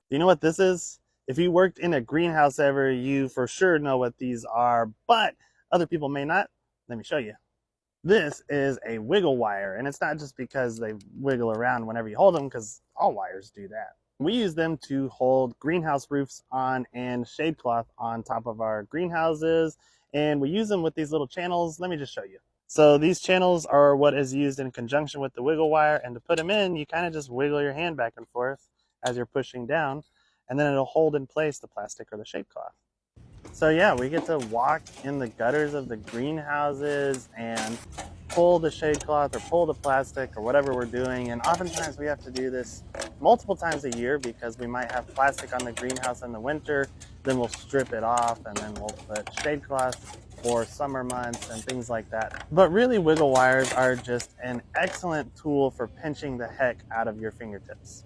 Do you know what this is? If you worked in a greenhouse ever, you for sure know what these are, but other people may not. Let me show you. This is a wiggle wire, and it's not just because they wiggle around whenever you hold them, because all wires do that. We use them to hold greenhouse roofs on and shade cloth on top of our greenhouses, and we use them with these little channels. Let me just show you. So these channels are what is used in conjunction with the wiggle wire, and to put them in, you kind of just wiggle your hand back and forth as you're pushing down, and then it'll hold in place the plastic or the shade cloth. So yeah, we get to walk in the gutters of the greenhouses and pull the shade cloth or pull the plastic or whatever we're doing. And oftentimes we have to do this multiple times a year because we might have plastic on the greenhouse in the winter, then we'll strip it off and then we'll put shade cloth for summer months and things like that. But really, wiggle wires are just an excellent tool for pinching the heck out of your fingertips.